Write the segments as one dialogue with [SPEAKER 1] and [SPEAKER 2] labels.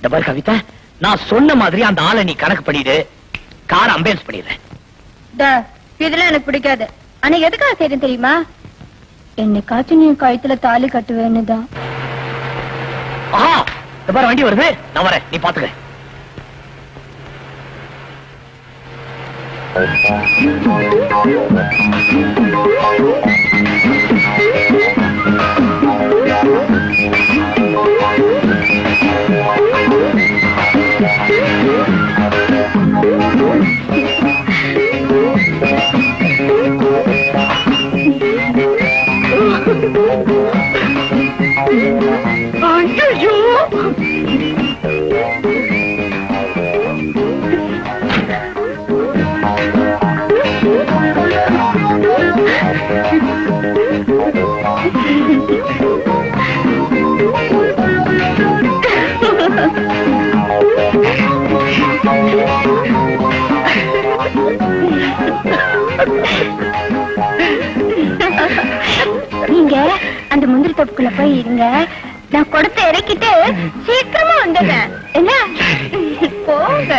[SPEAKER 1] கவிதா, நான் சொன்ன மாதிரி அந்த ஆளை நீ கணக்கு பண்ணிடு, கார் அம்பேன்ஸ் பண்ணிடுறேன்.
[SPEAKER 2] இதெல்லாம் எனக்கு பிடிக்காது. அன்னைக்கு எதுக்காக செய்யறேன் தெரியுமா? என்னைக்காச்சும் நீ கழுத்துல தாலி கட்டுவேன்னு தான்.
[SPEAKER 1] வண்டி வருது, நான் வரேன், நீ பாத்துக்க.
[SPEAKER 2] நீங்க அந்த முந்திரி தோப்புக்குள்ள போய் இருங்க, நான் கொடுத்த இறக்கிட்டு சீக்கிரமா வந்துடுறேன். என்ன போங்க.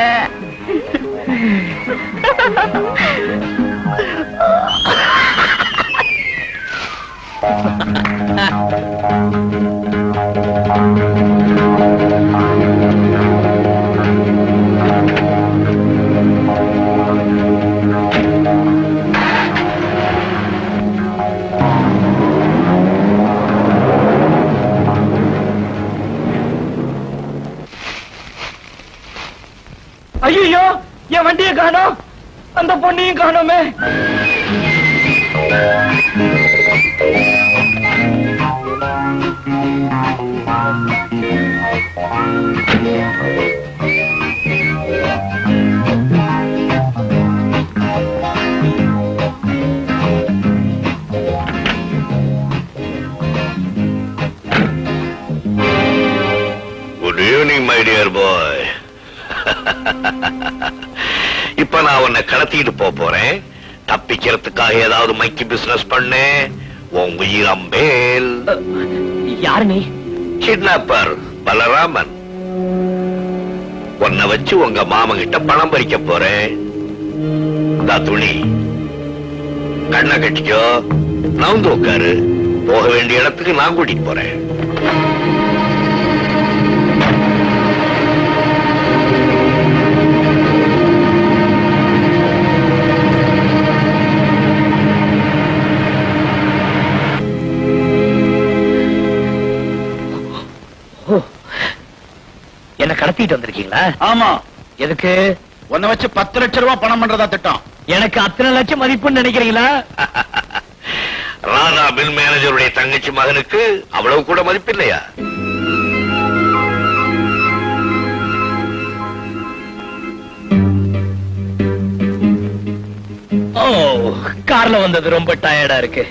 [SPEAKER 1] ஐயோ, என் வண்டியை காணோம், அந்த பொண்ணையும் காணோமே.
[SPEAKER 3] Good evening my dear boy. இப்ப நான் உன்னை கடத்திட்டு போறேன். தப்பிக்கிறதுக்காக ஏதாவது மைக்கி பிசினஸ் பண்ணு, உன் உயிர் அம்பேல்.
[SPEAKER 1] யாரு நீ?
[SPEAKER 3] கிட்னாப்பர் பலராமன். உன்னை வச்சு உங்க மாமன் கிட்ட பணம் பறிக்க போறேன். துணி கண்ணை கட்டிக்கோ, நவுந்து உட்காரு. போக வேண்டிய இடத்துக்கு நான் கூட்டிட்டு போறேன்.
[SPEAKER 1] என்ன கடத்திட்டு வந்திருக்கீங்களா?
[SPEAKER 4] ஆமா.
[SPEAKER 1] எதுக்கு?
[SPEAKER 4] உன்னை வச்சு 10 லட்சம் ரூபாய் பணம் பண்றதா திட்டம்.
[SPEAKER 1] எனக்கு அத்தனை லட்சம் மதிப்புன்னு நினைக்கிறீங்களா?
[SPEAKER 3] ராதா மில் மேனேஜருடைய தங்கச்சி மகனுக்கு அவ்வளவு கூட மதிப்பு இல்லையா?
[SPEAKER 1] கார்ல வந்தது ரொம்ப டயர்டா இருக்கு.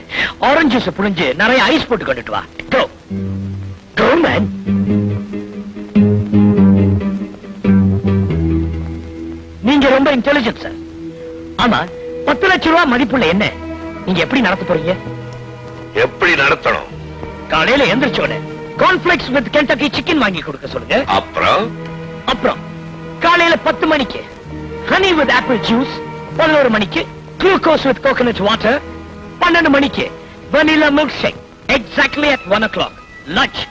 [SPEAKER 1] ஆரஞ்சு ஜூஸ் புழிஞ்சு நிறைய ஐஸ் போட்டு கொண்டுட்டு வா. Go. Go, man. நீங்க ரொம்ப இன்டெலிஜென்ட் சார். ஆமா, 10 லட்சம் ரூபாய் மதிப்புள்ள என்ன நீங்க எப்படி நடத்த போறீங்க?
[SPEAKER 3] எப்படி நடத்தணும்?
[SPEAKER 1] காலையில எந்திரிச்சோட கார்ன்ஃபிளெக்ஸ் வித் கென்டக்கி சிக்கன் வாங்கி கொடுக்க சொல்லுங்க. அப்புறம் காலையில 10 மணிக்கு ஹனி வித் ஆப்பிள் ஜூஸ், 11 மணிக்கு குளுக்கோஸ் வித் கோகனட் வாட்டர், 12 மணிக்கு vanilla milkshake, exactly at 1 o'clock. Lunch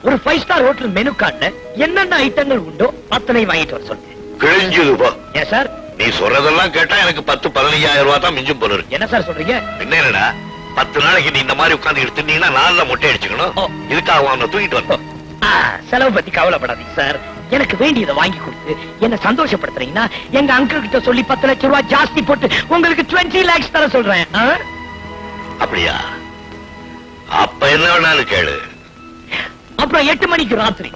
[SPEAKER 1] ஒரு 5 ஸ்டார் ஹோட்டல் மெனு கார்டுல என்னென்ன ஐட்டங்கள் உண்டோ அத்தனை வாங்கிட்டு வர சொல்லுங்க.
[SPEAKER 3] கிழிஞ்சுதுப்பா.
[SPEAKER 1] ஏன் சார்?
[SPEAKER 3] நீ சொல்றதெல்லாம் கேட்டா எனக்கு 10-15,000 ரூபாய் தான் மிஞ்சும் போல இருக்கு.
[SPEAKER 1] என்ன சார் சொல்றீங்க?
[SPEAKER 3] என்னடா 10 நாளைக்கு நீ இந்த மாதிரி உட்கார்ந்து எடுத்துட்டீங்கன்னா நான்ல மொட்டை அடிச்சுக்கணும். இதுக்காக அவனை தூக்கிட்டு வரணும்.
[SPEAKER 1] செலவு பத்தி கவலைப்படாதீங்க சார். எனக்கு வேண்டியதை வாங்கி கொடுத்து என்ன சந்தோஷப்படுத்துறீங்கன்னா எங்க அங்கிள் கிட்ட சொல்லி 10 லட்சம் ரூபாய் ஜாஸ்தி போட்டு உங்களுக்கு 20 lakhs தர சொல்றேன்.
[SPEAKER 3] அப்படியா? அப்ப என்ன வேணாலும் கேளு.
[SPEAKER 1] அப்புறம் 8 மணிக்கு ராத்திரி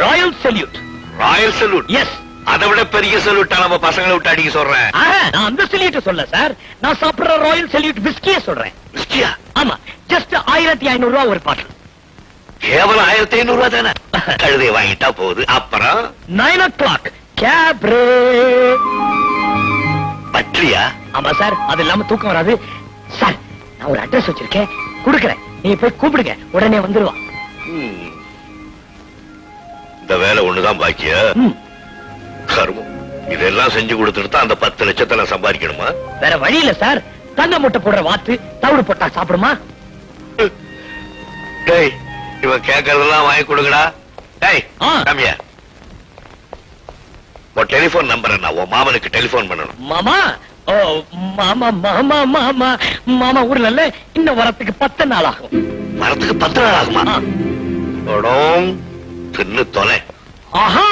[SPEAKER 1] Royal Salute.
[SPEAKER 3] Royal Salute?
[SPEAKER 1] Yes.
[SPEAKER 3] அதை விட பெரிய சல்யூட்டா நம்ம பசங்களை விட்டு அடிக்க சொல்றேன்.
[SPEAKER 1] நான் அந்த சல்யூட் சொல்ல சார், நான் சாப்பிடுற ராயல் சல்யூட் விஸ்கியே சொல்றேன்.
[SPEAKER 3] விஸ்கியா?
[SPEAKER 1] ஆமா, ஜஸ்ட் 1500 ரூபாய் ஒரு பாட்டில்.
[SPEAKER 3] கேவலம் 1500 ரூபாய் தானே. கழுதையை வாங்கிட்டா போகுது. அப்புறம்
[SPEAKER 1] 9 o'clock கேப்ரே.
[SPEAKER 3] பட்ரியா?
[SPEAKER 1] ஆமா சார், அது இல்லாம தூக்கம் வராது சார். நான் ஒரு அட்ரஸ் வச்சிருக்கேன், கொடுக்கறேன். நீங்க போய் கூப்பிடுங்க, உடனே வந்துருவான்.
[SPEAKER 3] இந்த வேலை ஒண்ணுதான் பாக்கியா? கருமம், இதெல்லாம் செஞ்சு கொடுத்துட்டு தான் அந்த 10 லட்சத்தை நான் சம்பாதிக்கணுமா?
[SPEAKER 1] வேற வழி இல்ல சார். தங்க முட்டை போடுற வாத்து தவிடு போட்டா சாப்பிடுமா?
[SPEAKER 3] டேய், இவன் கேட்கறதெல்லாம் வாங்கி கொடுங்கடா. டேய், கம்மியா உன் டெலிபோன் நம்பர் என்ன? உன் மாமனுக்கு டெலிபோன் பண்ணணும்.
[SPEAKER 1] மாமா, ஓ மாமா மாமா மாமா மாமா ஊர்ல இல்ல, இன்னும் வரத்துக்கு 10 நாள் ஆகும்.
[SPEAKER 3] வரத்துக்கு 10 நாள் ஆகுமா? தின்னு தொலை.
[SPEAKER 1] ஆஹா,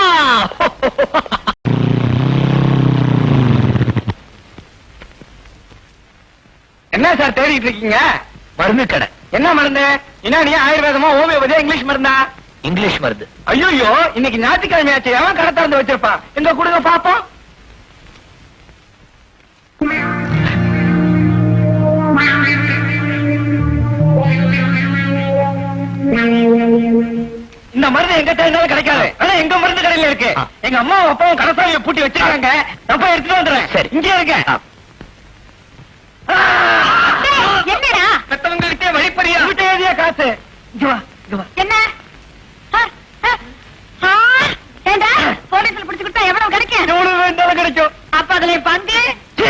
[SPEAKER 5] என்ன சார் தேடிட்டு இருக்கீங்க?
[SPEAKER 1] மருந்து கடை.
[SPEAKER 5] என்ன மருந்து? என்ன நீ ஆயுர்வேதமா ஹோமியோபதியா இங்கிலீஷ் மருந்தா?
[SPEAKER 1] இங்கிலீஷ் மருந்து.
[SPEAKER 5] ஐயோ, இன்னைக்கு ஞாயிற்றுக்கிழமை ஆச்சு. எவன் கடை திறந்து வச்சிருப்பான்? எங்க கொடுங்க பாப்போம். இந்த மருந்து எங்க தேடினாலும் கிடைக்காது. ஆனா எங்க மருந்து கடையில இருக்கு. எங்க அம்மாவும் அப்பாவும் கடைசாலையை பூட்டி வச்சிருக்காங்க. நான் போய் எடுத்துட்டு வந்துடுறேன்.
[SPEAKER 1] சரி,
[SPEAKER 5] இங்கே இருக்க.
[SPEAKER 2] என்னடா
[SPEAKER 5] பெத்தவங்ககிட்டே வழிப்பறியா வீட்டை எழுதிய காசு. இங்க வா, இங்க வா.
[SPEAKER 2] என்ன ஏண்டா போலீஸ்ல பிடிச்சு கொடுத்தா எவ்வளவு கிடைக்கும்?
[SPEAKER 5] எவ்வளவு வேண்டாலும் கிடைக்கும்.
[SPEAKER 2] அப்ப அதுல பங்கு
[SPEAKER 5] சீ,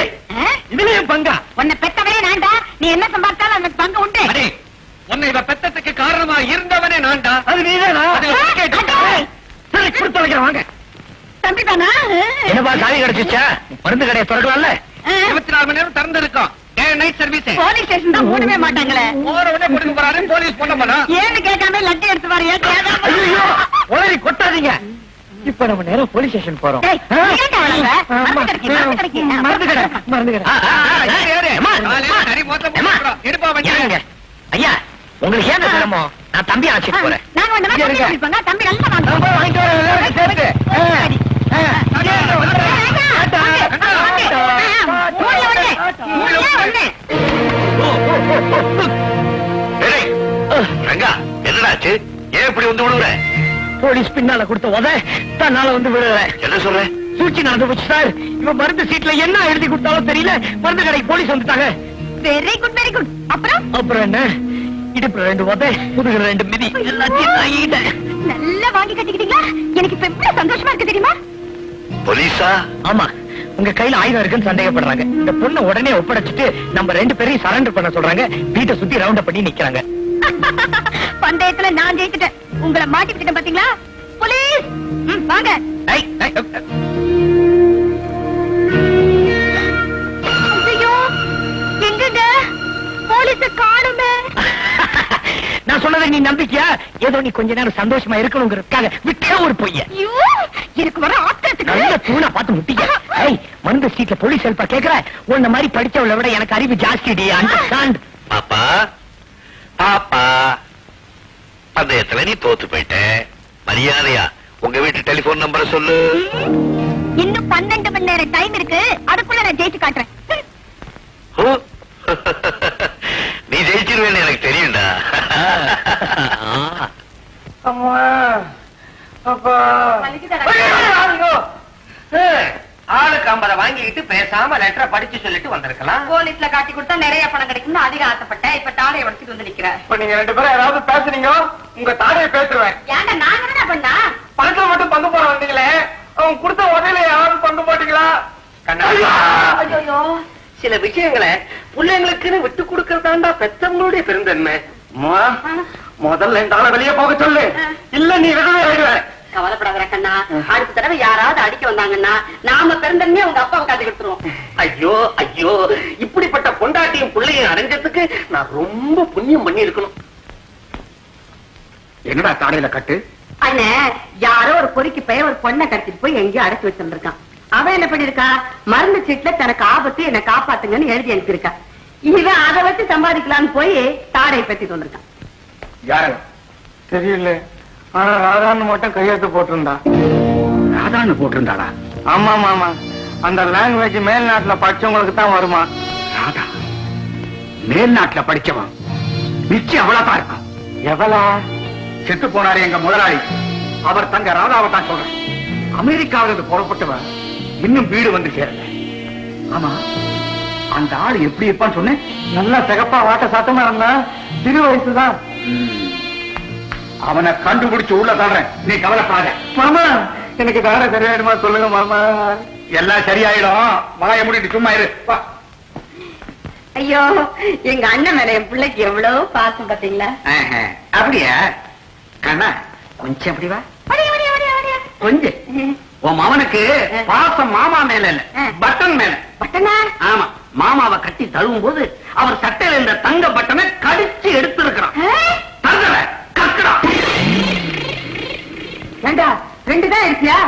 [SPEAKER 5] இதுலயும் பங்கா?
[SPEAKER 2] உன்னை பெத்தவனே நான்டா. நீ என்ன சம்பாதிச்சாலும் எனக்கு பங்கு உண்டு.
[SPEAKER 5] அடே, உன்னை இவ பெத்தத்துக்கு காரணமா இருந்தவனே நான்டா. அது நீதானா? சரி, கொடுத்து வைக்கிறேன், வாங்க.
[SPEAKER 2] தம்பி தானா?
[SPEAKER 1] என்னப்பா சாவி கிடைச்சிச்சா? மருந்து கடையை திறக்கலாம்ல?
[SPEAKER 5] 24 மணி நேரம் திறந்து இருக்கோம். Day night service.
[SPEAKER 2] Police station தான் மூடவே மாட்டாங்களே.
[SPEAKER 5] போற உடனே கொடுக்க போறாரு. போலீஸ் பண்ண போறா.
[SPEAKER 2] ஏன்னு கேட்காம லட்டி எடுத்து வரையா?
[SPEAKER 5] ஐயோ, உளறி கொட்டாதீங்க.
[SPEAKER 1] இப்ப நம்ம நேரம் போலீஸ் ஸ்டேஷன் போறோம்.
[SPEAKER 5] மருந்து கடை, மருந்து கடை.
[SPEAKER 1] ஏங்க, ஐயா, உங்களுக்கு ஏன் சிரமம்? நான் தம்பி அழைச்சிட்டு போறேன்.
[SPEAKER 2] நாங்க வந்து தம்பி நல்லா
[SPEAKER 5] நான் போய் வாங்கிட்டு வரேன், எல்லாரும் சேர்த்து.
[SPEAKER 3] டேய், ரங்கா, என்னடாச்சு? ஏன் இப்படி வந்து விடுற?
[SPEAKER 1] போலீஸ் பின்னால கொடுத்த உத தன்னால வந்து விடுறேன்.
[SPEAKER 3] என்ன சொல்ற?
[SPEAKER 1] சூழ்ச்சி நடந்து போச்சு சார். இவன் மருந்து சீட்ல என்ன எழுதி கொடுத்தாலும் தெரியல. மருந்து கடைக்கு போலீஸ் வந்துட்டாங்க.
[SPEAKER 2] Very good very good.
[SPEAKER 1] அப்புறம் என்ன, இடுப்புல 2 உத, முதுகுல 2 மிதி, எல்லாத்தையும் தாங்கிட்டேன்.
[SPEAKER 2] நல்லா வாங்கி கட்டிக்கிட்டீங்களா? எனக்கு இப்ப எவ்வளவு சந்தோஷமா இருக்கு தெரியுமா?
[SPEAKER 3] போலீஸா?
[SPEAKER 1] ஆமா, உங்க கையில ஆயுதம் இருக்குன்னு சந்தேகப்படுறாங்க. இந்த பொண்ணை உடனே ஒப்படைச்சிட்டு நம்ம 2 பேரையும் சரண்டர் பண்ண சொல்றாங்க. வீட்டை சுத்தி ரவுண்ட் பண்ணி நிக்கிறாங்க.
[SPEAKER 2] பந்தயத்துல நான் ஜெயித்துட்டேன். உங்களை மாட்டிக்கிட்டேன் பாத்தீங்களா? போலீஸ் வாங்க. ஐயோ, எங்கங்க போலீஸ காணுமே?
[SPEAKER 1] நான் சொன்னதை நீ நம்பிக்கையா? ஏதோ நீ கொஞ்ச நேரம் சந்தோஷமா இருக்கணுங்கிறதுக்காக விட்டே ஒரு பொய்ய.
[SPEAKER 2] ஐயோ, எனக்கு வர ஆத்திரத்துக்கு
[SPEAKER 1] நல்ல தூணா பார்த்து முட்டிக்க. மருந்து சீட்ல போலீஸ் ஹெல்ப்பா கேக்குற? உன்ன மாதிரி படிச்சவளை விட எனக்கு அறிவு ஜாஸ்தி. அண்டர்ஸ்டாண்ட்?
[SPEAKER 3] பாப்பா, பாப்பா, பந்தயத்துல நீ தோத்து போயிட்ட. மரியாதையா உங்க வீட்டு டெலிபோன் நம்பரை சொல்லு.
[SPEAKER 2] இன்னும் 12 மணி நேரம் டைம் இருக்கு. அதுக்குள்ள நான் ஜெயிச்சு காட்டுறேன்.
[SPEAKER 3] நீ ஜெயிச்சிருவேன்னு எனக்கு தெரியும்டா.
[SPEAKER 5] அம்மா, அப்பா. ஆளுக்கு 50 வாங்கிக்கிட்டு பேசாம லெட்டரை படிச்சு சொல்லிட்டு வந்திருக்கலாம்.
[SPEAKER 2] போலீஸ்ல காட்டி கொடுத்தா நிறைய பணம் கிடைக்கும்னு அதிக ஆசைப்பட்டேன். இப்ப தாடையை உடச்சிட்டு வந்து நிக்கிறேன்.
[SPEAKER 5] இப்ப நீங்க 2 பேரும் யாராவது பேசுனீங்க, உங்க தாடையை பேசுவேன்.
[SPEAKER 2] ஏன்டா நாங்க என்ன பண்ணா?
[SPEAKER 5] பணத்துல மட்டும் பங்கு போட வந்தீங்களே, அவங்க கொடுத்த உடனே யாராவது பங்கு போட்டீங்களா?
[SPEAKER 2] ஐயோ,
[SPEAKER 5] சில விஷயங்களை பிள்ளைங்களுக்குன்னு விட்டு கொடுக்கறதாண்டா பெத்தவங்களுடைய பெருந்தன்மை. முதல்ல இந்த ஆளை வெளியே போக சொல்லு, இல்ல நீ விடவே ஆயிடுவேன்.
[SPEAKER 2] கவலைப்படாத கண்ணா. அடுத்த தடவை யாராவது அடிக்க வந்தாங்கன்னா நாம பிறந்தன்னே உங்க அப்பாவை காட்டி கொடுத்துருவோம்.
[SPEAKER 5] ஐயோ ஐயோ, இப்படிப்பட்ட பொண்டாட்டியும் பிள்ளையும் அடைஞ்சதுக்கு நான் ரொம்ப புண்ணியம் பண்ணி இருக்கணும். என்னடா தாடையில கட்டு?
[SPEAKER 2] அண்ணே, யாரோ ஒரு பொறுக்கி பையன் ஒரு பொண்ணை கடத்திட்டு போய் எங்கேயோ அடைச்சு வச்சிருந்திருக்கான். அவன் என்ன பண்ணிருக்கா? மருந்து சீட்ல தனக்கு ஆபத்து, என்ன காப்பாத்துங்கன்னு எழுதி அனுப்பியிருக்கா. இவன் அதை வச்சு சம்பாதிக்கலான்னு போய் தாடையை பத்தி வந்திருக்கான்.
[SPEAKER 5] யாரு தெரியல, ஆனா ராதான்னு மட்டும் கையெழுத்து போட்டிருந்தா. ராதான்னு போட்டிருந்தாளா? ஆமா ஆமா, அந்த லாங்குவேஜ் மேல்நாட்டுல படிச்சவங்களுக்கு தான் வருமா. ராதா மேல்நாட்டுல படிச்சவன் நிச்சயம் அவ்வளவுதான் இருக்கும். எவ்வளா? செத்து போனாரு எங்க முதலாளி, அவர் தங்க ராதாவை தான் சொல்றேன். அமெரிக்காவிலிருந்து புறப்பட்டவன் இன்னும் வீடு வந்து சேரல. ஆமா, அந்த ஆள் எப்படி இருப்பான்னு சொன்னேன். நல்லா சிகப்பா வாட்ட சத்தமா இருந்தா, சிறு வயசுதான்.
[SPEAKER 4] அவனை கண்டுபிடிச்சு உள்ள தள்ளுறேன், நீ கவலைப்படாத.
[SPEAKER 5] மாமா எனக்கு தார சரியாயிடுமா சொல்லுங்க மாமா.
[SPEAKER 4] எல்லாம் சரியாயிடும், வாயை மூடிட்டு சும்மா இரு. வா.
[SPEAKER 2] ஐயோ எங்க அண்ணன் மேல என் பிள்ளைக்கு எவ்வளவு பாசம் பாத்தீங்களா?
[SPEAKER 4] அப்படியா கண்ணா, கொஞ்சம் அப்படி வா.
[SPEAKER 2] ஓடியா, ஓடியா, ஓடியா, ஓடியா.
[SPEAKER 4] கொஞ்சம் உன் மவனுக்கு பாசம் மாமா மேல இல்ல, பட்டன் மேல.
[SPEAKER 2] பட்டனா?
[SPEAKER 4] ஆமா, மாமாவை கட்டி தழுவும் போது அவர் சட்டையில இருந்த தங்க பட்டனை கடிச்சு எடுத்திருக்கிறான். கக்கடா.
[SPEAKER 2] ஏண்டா 2 தான் எடுத்தியா?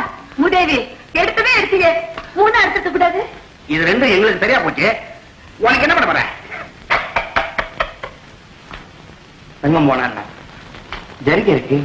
[SPEAKER 2] மூதேவி எடுத்ததே எடுத்தீங்க, 3 எடுத்துக்க கூடாது.
[SPEAKER 4] இது 2 எங்களுக்கு சரியா போச்சு. உனக்கு என்ன பண்ண போற?
[SPEAKER 5] எங்க போனா ஜரிக்க இருக்கு.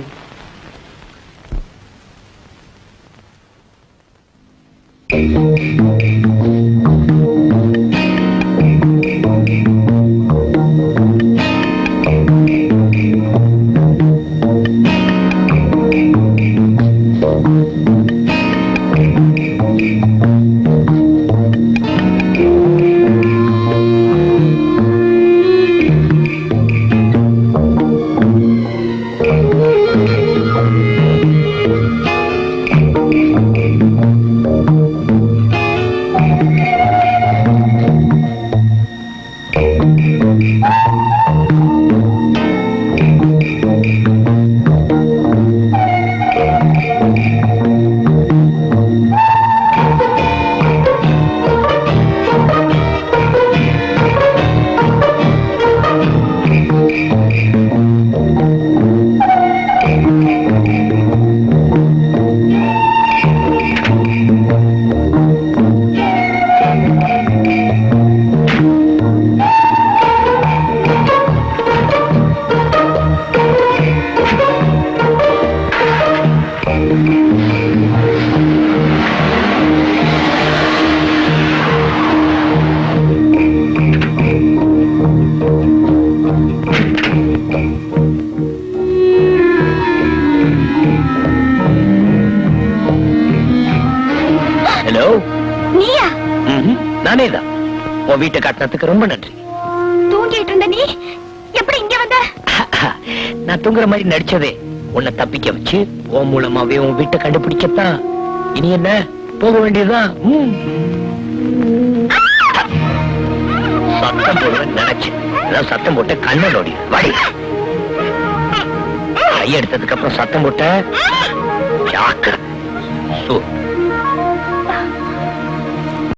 [SPEAKER 1] ஹலோ,
[SPEAKER 6] நீயா?
[SPEAKER 1] நானே தான். உன் வீட்டை காட்டினதுக்கு ரொம்ப நன்றி.
[SPEAKER 6] தூங்கிட்டு இருந்த நீ எப்படி இங்க வந்த?
[SPEAKER 1] நான் தூங்குற மாதிரி நடிச்சதே உன்னை தப்பிக்க வச்சு உன் மூலமாவே உன் வீட்டை கண்டுபிடிச்சத்தான். இனி என்ன, போக வேண்டியதுதான். சத்தம் போடுவேன் நினைச்சேன். அதான் சத்தம் போட்ட கண்ண நோடி வாடி. கையெடுத்ததுக்கு அப்புறம் சத்தம் போட்ட ஜாக்கிரதை.